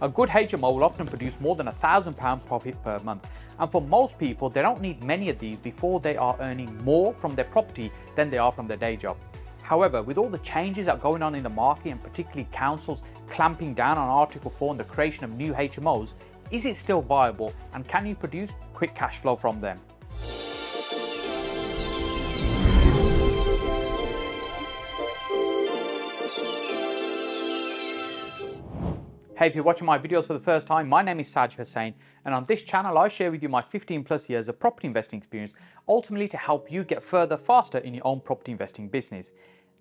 A good HMO will often produce more than £1,000 profit per month, and for most people they don't need many of these before they are earning more from their property than they are from their day job. However, with all the changes that are going on in the market, and particularly councils clamping down on Article 4 and the creation of new HMOs, is it still viable, and can you produce quick cash flow from them? Hey, if you're watching my videos for the first time, my name is Saj Hussain, and on this channel I share with you my 15 plus years of property investing experience, ultimately to help you get further faster in your own property investing business.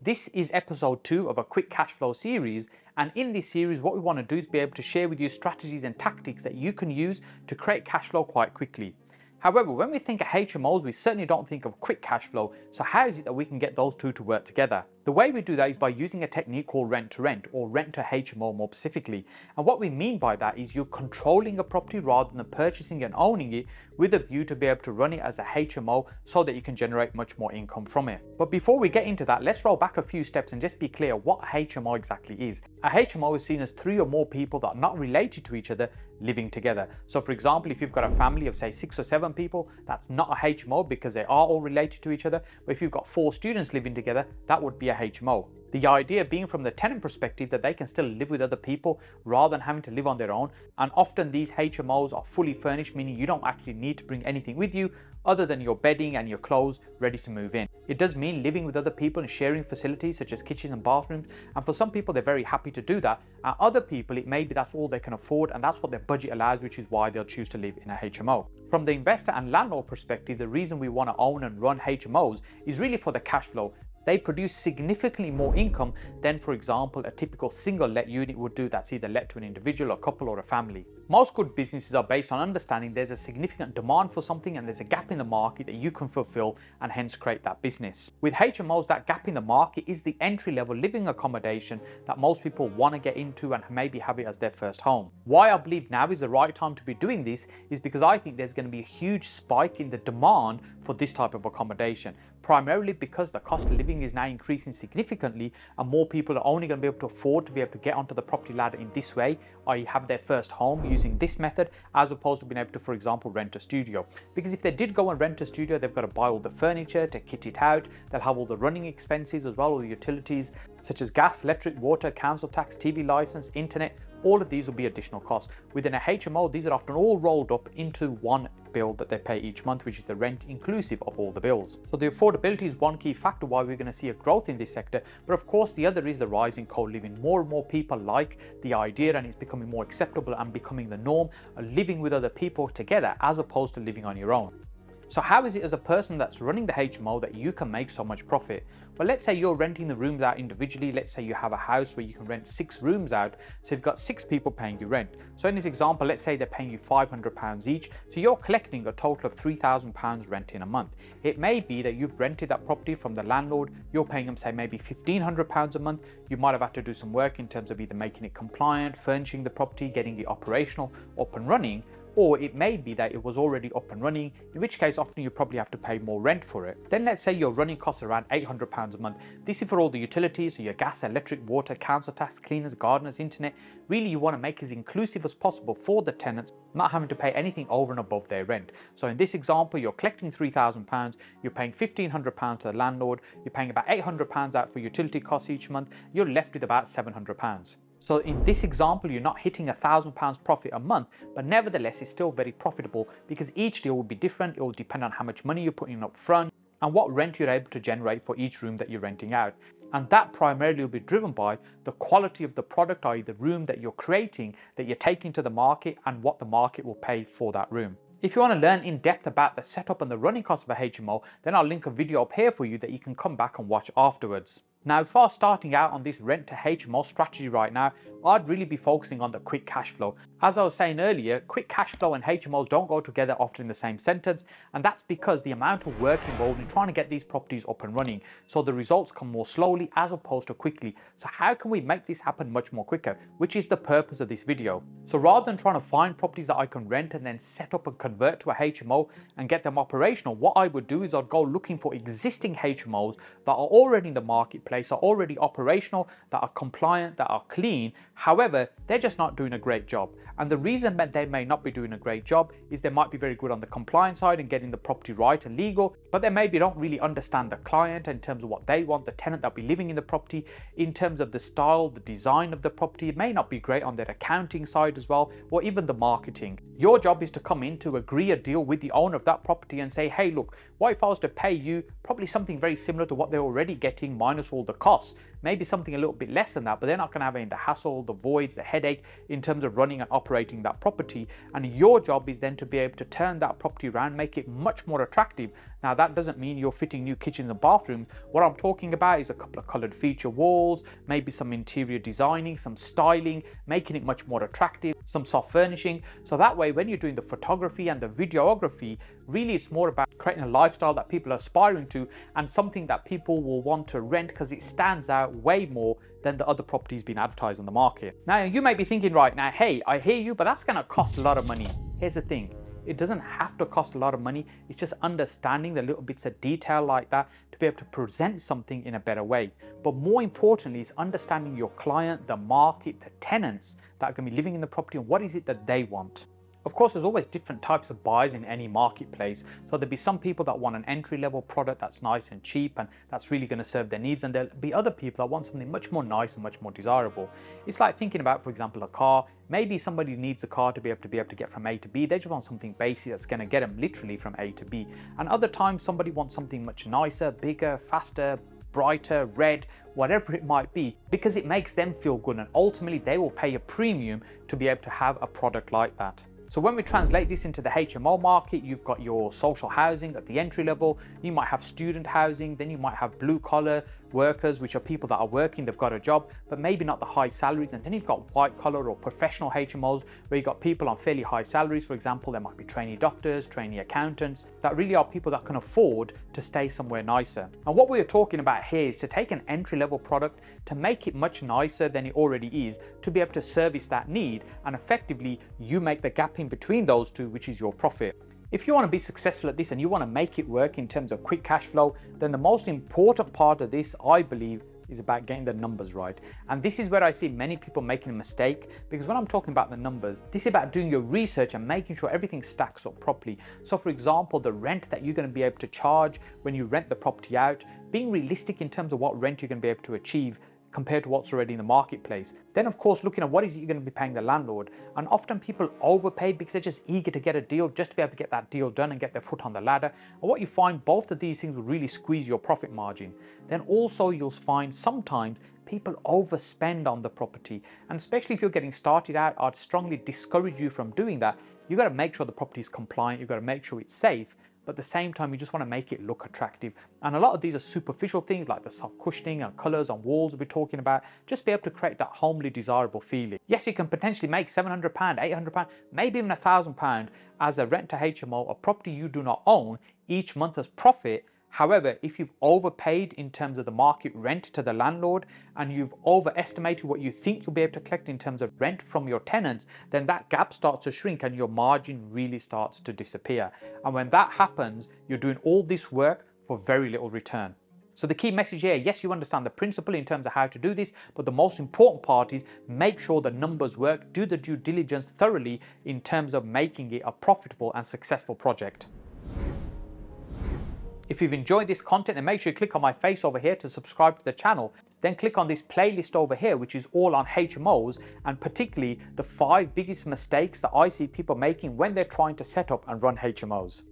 This is episode 2 of a quick cash flow series, and in this series what we want to do is be able to share with you strategies and tactics that you can use to create cash flow quite quickly. However, when we think of HMOs, we certainly don't think of quick cash flow, so how is it that we can get those two to work together? The way we do that is by using a technique called rent to rent, or rent to HMO more specifically. And what we mean by that is you're controlling a property rather than purchasing and owning it, with a view to be able to run it as a HMO so that you can generate much more income from it. But before we get into that, let's roll back a few steps and just be clear what a HMO exactly is. A HMO is seen as 3 or more people that are not related to each other living together. So for example, if you've got a family of say 6 or 7 people, that's not a HMO because they are all related to each other. But if you've got 4 students living together, that would be a HMO. The idea being from the tenant perspective that they can still live with other people rather than having to live on their own. And often these HMOs are fully furnished, meaning you don't actually need to bring anything with you other than your bedding and your clothes ready to move in. It does mean living with other people and sharing facilities such as kitchen and bathrooms, and for some people they're very happy to do that, and other people it may be that's all they can afford and that's what their budget allows, which is why they'll choose to live in a HMO. From the investor and landlord perspective, the reason we want to own and run HMOs is really for the cash flow. They produce significantly more income than, for example, a typical single let unit would do that's either let to an individual, a couple or a family. Most good businesses are based on understanding there's a significant demand for something and there's a gap in the market that you can fulfill and hence create that business. With HMOs, that gap in the market is the entry-level living accommodation that most people want to get into and maybe have it as their first home. Why I believe now is the right time to be doing this is because I think there's going to be a huge spike in the demand for this type of accommodation. Primarily because the cost of living is now increasing significantly and more people are only going to be able to afford to be able to get onto the property ladder in this way, i.e. have their first home using this method, as opposed to being able to, for example, rent a studio. Because if they did go and rent a studio, they've got to buy all the furniture to kit it out, they'll have all the running expenses as well, all the utilities such as gas, electric, water, council tax, TV license, internet. All of these will be additional costs. Within a HMO, these are often all rolled up into one bill that they pay each month, which is the rent inclusive of all the bills. So the affordability is one key factor why we're going to see a growth in this sector. But of course, the other is the rise in co-living. More and more people like the idea, and it's becoming more acceptable and becoming the norm of living with other people together as opposed to living on your own. So how is it as a person that's running the HMO that you can make so much profit? Well, let's say you're renting the rooms out individually. Let's say you have a house where you can rent 6 rooms out. So you've got 6 people paying you rent. So in this example, let's say they're paying you £500 each. So you're collecting a total of £3,000 rent in a month. It may be that you've rented that property from the landlord. You're paying them say maybe £1,500 a month. You might have had to do some work in terms of either making it compliant, furnishing the property, getting it operational, up and running. Or it may be that it was already up and running, in which case often you probably have to pay more rent for it. Then let's say your running costs are around £800 a month. This is for all the utilities, so your gas, electric, water, council tax, cleaners, gardeners, internet. Really you want to make it as inclusive as possible for the tenants, not having to pay anything over and above their rent. So in this example, you're collecting £3,000, you're paying £1,500 to the landlord, you're paying about £800 out for utility costs each month, you're left with about £700. So in this example, you're not hitting £1,000 profit a month, but nevertheless, it's still very profitable because each deal will be different. It will depend on how much money you're putting up front and what rent you're able to generate for each room that you're renting out. And that primarily will be driven by the quality of the product, i.e. the room that you're creating, that you're taking to the market, and what the market will pay for that room. If you want to learn in depth about the setup and the running costs of a HMO, then I'll link a video up here for you that you can come back and watch afterwards. Now, if I was starting out on this rent to HMO strategy right now, I'd really be focusing on the quick cash flow. As I was saying earlier, quick cash flow and HMOs don't go together often in the same sentence, and that's because the amount of work involved in trying to get these properties up and running, so the results come more slowly as opposed to quickly. So how can we make this happen much more quicker, which is the purpose of this video. So rather than trying to find properties that I can rent and then set up and convert to a HMO and get them operational, what I would do is I'd go looking for existing HMOs that are already in the marketplace marketplace are already operational, that are compliant, that are clean. However, they're just not doing a great job. And the reason that they may not be doing a great job is they might be very good on the compliance side and getting the property right and legal, but they maybe don't really understand the client in terms of what they want, the tenant that'll be living in the property, in terms of the style, the design of the property. It may not be great on their accounting side as well, or even the marketing. Your job is to come in to agree a deal with the owner of that property and say, hey, look, what if I was to pay you probably something very similar to what they're already getting minus all the costs? Maybe something a little bit less than that, but they're not going to have any of the hassle, the voids, the headache in terms of running and operating that property. And your job is then to be able to turn that property around, make it much more attractive. Now, that doesn't mean you're fitting new kitchens and bathrooms. What I'm talking about is a couple of colored feature walls, maybe some interior designing, some styling, making it much more attractive, some soft furnishing. So that way, when you're doing the photography and the videography, really it's more about creating a lifestyle that people are aspiring to and something that people will want to rent because it stands out way more than the other properties being advertised on the market. Now, you may be thinking right now, hey, I hear you, but that's going to cost a lot of money. Here's the thing. It doesn't have to cost a lot of money. It's just understanding the little bits of detail like that to be able to present something in a better way. But more importantly, is understanding your client, the market, the tenants that are going to be living in the property and what is it that they want. Of course, there's always different types of buyers in any marketplace. So there'll be some people that want an entry-level product that's nice and cheap and that's really going to serve their needs. And there'll be other people that want something much more nice and much more desirable. It's like thinking about, for example, a car. Maybe somebody needs a car to be able to get from A to B. They just want something basic that's going to get them literally from A to B. And other times somebody wants something much nicer, bigger, faster, brighter, red, whatever it might be, because it makes them feel good. And ultimately they will pay a premium to be able to have a product like that. So when we translate this into the HMO market, you've got your social housing at the entry level, you might have student housing, then you might have blue collar workers, which are people that are working, they've got a job, but maybe not the high salaries. And then you've got white collar or professional HMOs, where you've got people on fairly high salaries. For example, there might be trainee doctors, trainee accountants, that really are people that can afford to stay somewhere nicer. And what we're talking about here is to take an entry level product, to make it much nicer than it already is, to be able to service that need. And effectively, you make the gap in between those two, which is your profit. If you want to be successful at this and you want to make it work in terms of quick cash flow, then the most important part of this, I believe, is about getting the numbers right. And this is where I see many people making a mistake, because when I'm talking about the numbers, this is about doing your research and making sure everything stacks up properly. So for example, the rent that you're going to be able to charge when you rent the property out, being realistic in terms of what rent you're going to be able to achieve compared to what's already in the marketplace. Then of course, looking at what is it you're going to be paying the landlord. And often people overpay because they're just eager to get a deal, just to be able to get that deal done and get their foot on the ladder. And what you find, both of these things will really squeeze your profit margin. Then also you'll find sometimes people overspend on the property. And especially if you're getting started out, I'd strongly discourage you from doing that. You've got to make sure the property is compliant, you've got to make sure it's safe, but at the same time, you just want to make it look attractive. And a lot of these are superficial things like the soft cushioning and colors on walls we're talking about, just be able to create that homely, desirable feeling. Yes, you can potentially make £700, £800, maybe even £1,000 as a rent to HMO, a property you do not own, each month as profit. However, if you've overpaid in terms of the market rent to the landlord and you've overestimated what you think you'll be able to collect in terms of rent from your tenants, then that gap starts to shrink and your margin really starts to disappear. And when that happens, you're doing all this work for very little return. So the key message here, yes, you understand the principle in terms of how to do this, but the most important part is make sure the numbers work, do the due diligence thoroughly in terms of making it a profitable and successful project. If you've enjoyed this content, then make sure you click on my face over here to subscribe to the channel. Then click on this playlist over here, which is all on HMOs, and particularly the 5 biggest mistakes that I see people making when they're trying to set up and run HMOs.